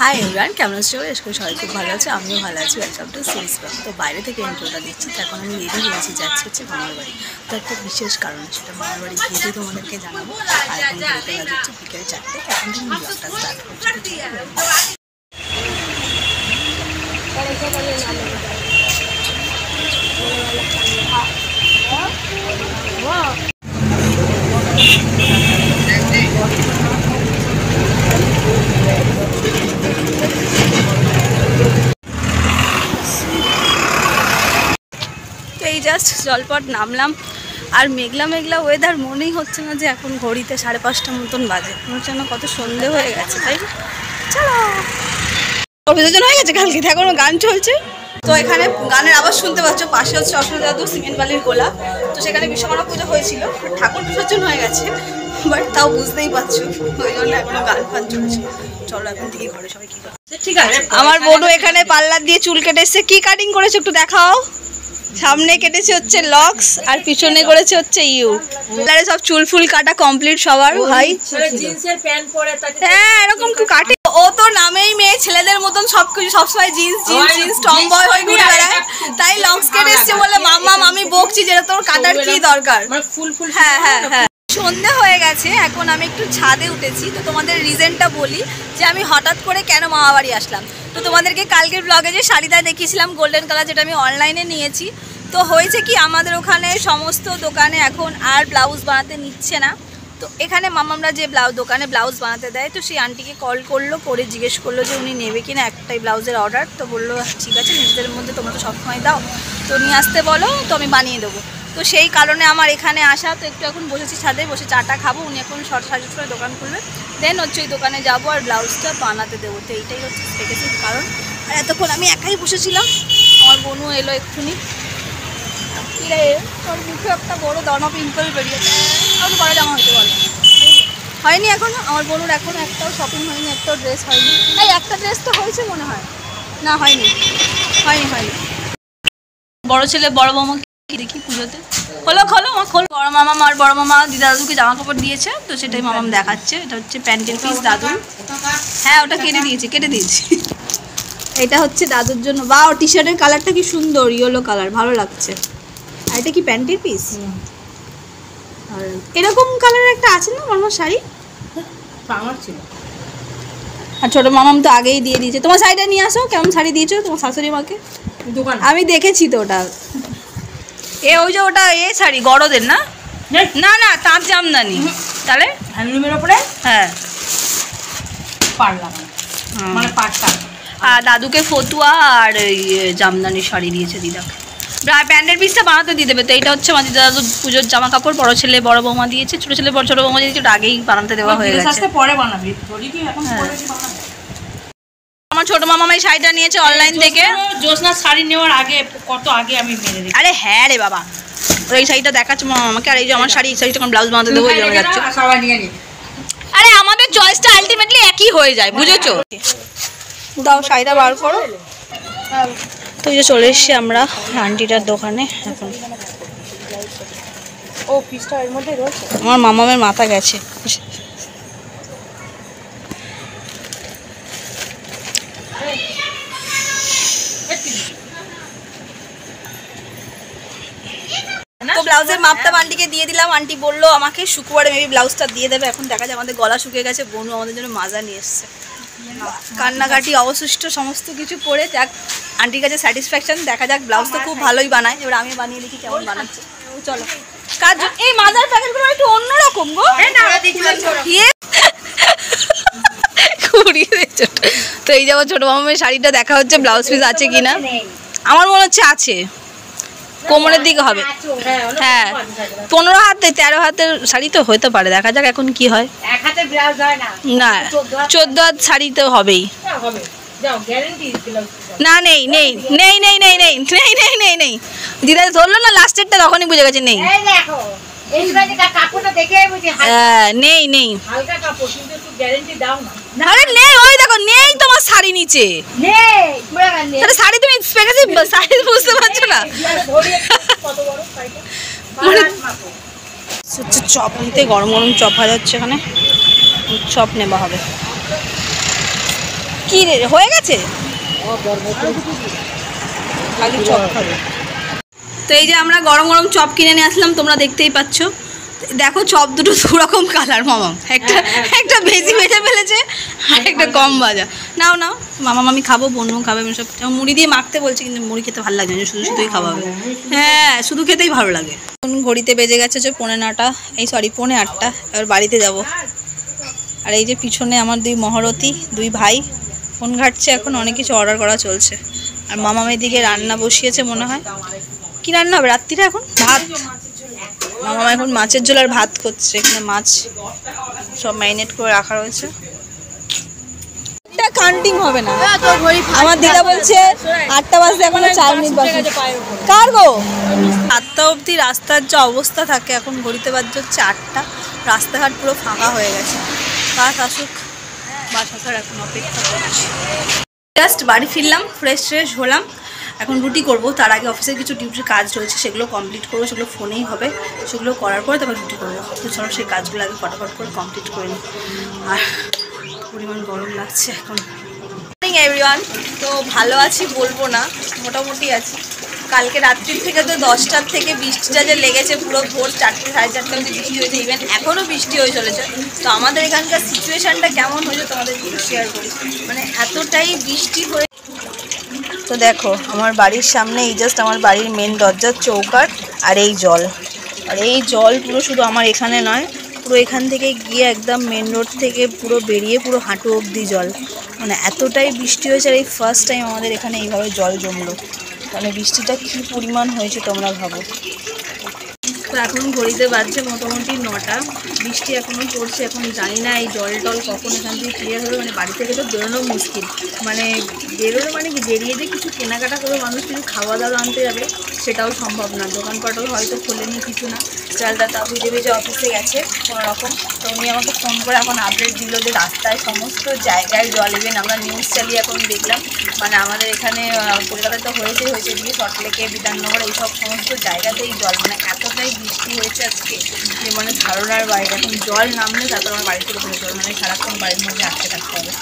Hi everyone, কেমন আছো? সবাই খুব ভালো আছে, আমিও ভালো আছি। Welcome to series blog. তো বাইরে থেকে ইন্ট্রোটা দিচ্ছি। তো এখন আমি রেডি হয়েছি, যাচ্ছি হচ্ছে মামার বাড়ি। তো একটা বিশেষ কারণ, সেটা মামার বাড়ি গিয়ে তোমাদেরকে জানাবো। আর এখন ঘুরতে যাচ্ছে বিকেল 4টে, এখন থেকে ব্লগটা স্টার্ট করছি। এই জাস্ট জলপট নামলাম, আর মেঘলা মেঘলা ওয়েদার, মনেই হচ্ছে না যে এখন ঘড়িতে 5:30 মতন বাজে। মনে হচ্ছে না কত সন্ধে হয়ে গেছে, তাই না? চলো, বিসর্জন হয়ে গেছে কালকে, এখনো গান চলছে। তো এখানে গানের আওয়াজ শুনতে পাচ্ছ, পাশে হচ্ছে অশোক দাদু সিমেন্ট বালির গোলা। তো সেখানে বিশ্বকর্মা পুজো হয়েছিল, ঠাকুর বিসর্জন হয়ে গেছে, বাট তাও বুঝতেই পারছো ওই জন্য এখনো গান ফান চলছে। চলো এখন থেকে ঘরে সবাই কি করে। ঠিক আছে, আমার বোনও এখানে পার্লার দিয়ে চুল কেটে এসছে। কি কাটিং করেছে একটু দেখাও। সামনে কেটেছে হচ্ছে লক্স, আর পিছনে করেছে হচ্ছে ইউ। সব চুল ফুল কাটা কমপ্লিট সবার। ভাই জিন্সের প্যান্ট পরে, হ্যাঁ এরকম কি কাটে। ও তো নামেই মেয়ে, ছেলেদের মতন সবকিছু সবসময় জিন্স জিন্স জিন্স টম বয় হয়ে ঘুরে বেড়ায়। তাই লক্স কেটে এসছে বলে মাম্মা আমি বকছি, যেটা তোর কাটার কি দরকার। হ্যাঁ হ্যাঁ হ্যাঁ। সন্ধে হয়ে গেছে, এখন আমি একটু ছাদে উঠেছি। তো তোমাদের রিজনটা বলি, যে আমি হঠাৎ করে কেন মামা বাড়ি আসলাম। তো তোমাদেরকে কালকের ব্লগে যে শাড়িটা দেখিয়েছিলাম গোল্ডেন কালার, যেটা আমি অনলাইনে নিয়েছি। তো হয়েছে কি, আমাদের ওখানে সমস্ত দোকানে এখন আর ব্লাউজ বানাতে নিচ্ছে না। তো এখানে মামামরা যে দোকানে ব্লাউজ বানাতে দেয়, তো সেই আন্টিকে কল করলো, করে জিজ্ঞেস করলো যে উনি নেবে কিনা একটাই ব্লাউজের অর্ডার। তো বললো ঠিক আছে, নিজেদের মধ্যে তোমরা তো সবসময় দাও, তো নিয়ে আসতে বলো, তো আমি বানিয়ে দেবো। তো সেই কারণে আমার এখানে আসা। তো একটু এখন বসেছি ছাদে, বসে চাটা খাবো। উনি এখন শর্ট সার্ভিস করে দোকান খুলবে, দেন হচ্ছে ওই দোকানে যাবো আর ব্লাউজটা বানাতে দেবো। তো এইটাই হচ্ছে স্পেসিফিক কারণ। আর এতক্ষণ আমি একাই বসেছিলাম, আমার বোনও এলো এক্ষুনি। কিরে, তোর মুখে একটা বড় দানা পিম্পল বেরিয়েছে, এখন পরে জামা হতে বলে হয়নি এখনো। আমার বোনের এখনো একটাও শপিং হয়নি, একটাও ড্রেস হয়নি। এই একটা ড্রেস তো হয়েছে মনে হয়, না হয়নি হয়নি হয়নি। বড় ছেলে বড় বৌমা দেখি পুজোতে খোলো খোলো আমার খোল। বড় মামা আর বড় মামা দিদা দাদুকে জামা কাপড় দিয়েছে, তো সেটাই মামাম দেখাচ্ছে। এটা হচ্ছে প্যান্টের পিস দাদু। হ্যাঁ ওটা কেটে দিয়েছি। এটা হচ্ছে দাদুর জন্য। বা ও টি শার্টের কালারটা কি সুন্দর, ইয়েলো কালার, ভালো লাগছে। আর এটা কি প্যান্টের পিস? আর এরকম কালার একটা আছে না মামার শাড়ি, আমার ছিল। আর ছোট মামাম তো আগেই দিয়ে দিয়েছে। তোমার শাড়িটা নিয়ে আসো, কেমন শাড়ি দিয়েছো তোমার শাশুড়ি মাকে? আমি দেখেছি তো ওটা। ওই যে ওটা শাড়ি গড়দের না? না না, তাঁত জামদানি। তাহলে হ্যান্ডলুমের ওপরে, হ্যাঁ পারলাম মানে পাটটা। আর দাদুকে ফতুয়া আর জামদানি শাড়ি দিয়েছে দিদাকে। প্যান্টের পিসটা বানাতে দিয়ে দেবে। তো এইটা হচ্ছে আমার দিদা দাদু পুজোর জামা কাপড়। বড় ছেলে বড় বৌমা দিয়েছে, ছোট ছেলে ছোট বৌমা দিয়েছে। ওটা আগেই বানাতে দেওয়া হয়ে গেছে, পরে বানাবি। আমার ছোট মামা এই শাড়িটা নিয়েছে অনলাইন থেকে। জোসনা শাড়ি নেওয়ার আগে কত আগে আমি মেরে দিই। আরে হ্যাঁ রে বাবা, এই শাড়িটা দেখাচ্ছে মামা আমাকে। আর এই যে আমার শাড়ি, এই শাড়িটা ব্লাউজ বানাতে দেবো যাচ্ছে। আরে আমাদের চয়েসটা আলটিমেটলি একই হয়ে যায়, বুঝেছো? দাও শাড়িটা বার করো। তো এই যে চলে এসছি আমরা আন্টিটার দোকানে। এখন ও পিসটা এর মধ্যে রয়েছে। আমার মামামের মাথা গেছে। তো ব্লাউজের মাপটা আন্টিকে দিয়ে দিলাম। আন্টি বললো আমাকে শুক্রবারে মেবি ব্লাউজটা দিয়ে দেবে। এখন দেখা যায় আমাদের গলা শুকিয়ে গেছে, বোনু আমাদের জন্য মাজা নিয়ে এসছে। কান্নাকাটি অবশিষ্ট সমস্ত কিছু করে যাক, আন্টির কাছে স্যাটিসফ্যাকশন। দেখা যাক, ব্লাউজ তো খুব ভালোই বানায়। এবার আমি বানিয়ে দেখি কেমন বানাচ্ছে। চলো কাজ। এই মাজার প্যাকেটগুলো একটু অন্যরকম গো। তো এই যেমন ছোট মামামের শাড়িটা দেখা হচ্ছে ব্লাউজ পিস আছে কিনা। আমার মনে হচ্ছে আছে, কোমরের দিকে হবে। হ্যাঁ 15 হাতে 13 হাতের শাড়ি তো হতে পারে, দেখা যাক এখন কি হয়। না 14 হাত শাড়ি তো হবেই। না নেই নেই নেই নেই নেই নেই নেই নেই নেই নেই দিদা ধরলো না লাস্টেরটা, তখনই বুঝে গেছে নেই। নেই নেই, আরে নেই, ওই দেখো নেই তোমার শাড়ি নিচে। শাড়ি তুমি শাড়ি বুঝতে পারছো না। চপ নিতে, গরম গরম চপ ভাজা হচ্ছে এখানে, চপ নেওয়া হবে। কি হয়ে গেছে? খালি চপ খাবে। তো এই যে আমরা গরম গরম চপ কিনে নিয়ে আসলাম, তোমরা দেখতেই পাচ্ছ। দেখো চপ দুটো দুরকম কালার মামাম, একটা বেশি ভেজে ফেলেছে আর একটা কম ভাজা। নাও নাও মামাম, আমি খাবো, বোনও খাবে, আমি সব মুড়ি দিয়ে মাখতে বলছি, কিন্তু মুড়ি খেতে ভালো লাগে না, শুধু শুধুই খাওয়াবে। হ্যাঁ শুধু খেতেই ভালো লাগে। এখন ঘড়িতে বেজে গেছে যে 9:45, এই সরি 8:45। এবার বাড়িতে যাব। আর এই যে পিছনে আমার দুই মহারথী, দুই ভাই ফোন ঘাটছে, এখন অনেক কিছু অর্ডার করা চলছে। আর মামামের দিকে রান্না বসিয়েছে মনে হয়। কি রান্না হবে রাত্রিরে? এখন ভাত। মামা এখন মাছের ঝোল আর ভাত করছে। এখানে মাছ সব ম্যারিনেট করে রাখা রয়েছে। এটা কাউন্টিং হবে না। আমার দিদা বলছে 8টা বাজতে এখনো 4 মিনিট বাকি। কার গো? 7টা অবধি রাস্তার যে অবস্থা থাকে, এখন ঘড়িতে বাজছে হচ্ছে 8টা। রাস্তাঘাট পুরো ফাঁকা হয়ে গেছে। বাস আসুক, বাস আসার এখন অপেক্ষা করছি। জাস্ট বাড়ি ফিরলাম, ফ্রেশ হলাম। এখন রুটি করব, তার আগে অফিসের কিছু ডিউটির কাজ রয়েছে, সেগুলো কমপ্লিট করবো। সেগুলো ফোনেই হবে, সেগুলো করার পরে তারপর রুটি করবো। তো চলো সেই কাজগুলো আগে ফটাফট করে কমপ্লিট করে নিই। আর পরিমাণ গরম লাগছে এখন। Morning everyone. তো ভালো আছি বলবো না, মোটামুটি আছি। কালকে রাত্রির থেকে তো 10টার থেকে বৃষ্টিটা যে লেগেছে, পুরো ভোর 4টে 4:30 অবধি বৃষ্টি হয়েছে, ইভেন এখনও বৃষ্টি হয়ে চলেছে। তো আমাদের এখানকার সিচুয়েশানটা কেমন হয়েছে তোমাদের একটু শেয়ার করি। মানে এতটাই বৃষ্টি হয়ে। তো দেখো আমার বাড়ির সামনে, এই জাস্ট আমার বাড়ির মেন দরজার চৌকাঠ, আর এই জল। আর এই জল পুরো শুধু আমার এখানে নয়, পুরো এখান থেকে গিয়ে একদম মেন রোড থেকে পুরো বেরিয়ে পুরো হাঁটু অবধি জল। মানে এতটাই বৃষ্টি হয়েছে। আর এই ফার্স্ট টাইম আমাদের এখানে এইভাবে জল জমলো। মানে বৃষ্টিটা কী পরিমাণ হয়েছে তোমরা ভাবো। তো এখন ঘড়িতে বাজছে মোটামুটি 9টা। বৃষ্টি এখনও পড়ছে। এখন জানি না এই জল টল কখন এখান থেকে ক্লিয়ার হবে। মানে বাড়ি থেকে তো বেরোনো মুশকিল। মানে বেরোনো মানে কি, বেরিয়ে যে কিছু কেনাকাটা করে মানুষ কিছু খাওয়া দাওয়া আনতে যাবে সেটাও সম্ভব না। দোকানপাটও হয়তো খোলেনি কিছু না। চালটা তা ভিজে ভিজে অফিসে গেছে কোনো রকম। তো উনি আমাকে ফোন করে এখন আপডেট দিল যে রাস্তায় সমস্ত জায়গায় জল। ইভেন আমরা নিউজ চালিয়ে এখন দেখলাম, মানে আমাদের এখানে কলকাতায় তো হয়েছে দিয়ে সল্টলেকে, বিধাননগর, এইসব সমস্ত জায়গাতেই জল। মানে এতটাই বৃষ্টি হয়েছে আজকে যে মানে ধারণার বাইরে। এখন জল নামলে তারপর আমার বাড়ি থেকে বেরোতে হবে, মানে সারাক্ষণ বাড়ির মধ্যে আটকে থাকতে হবে।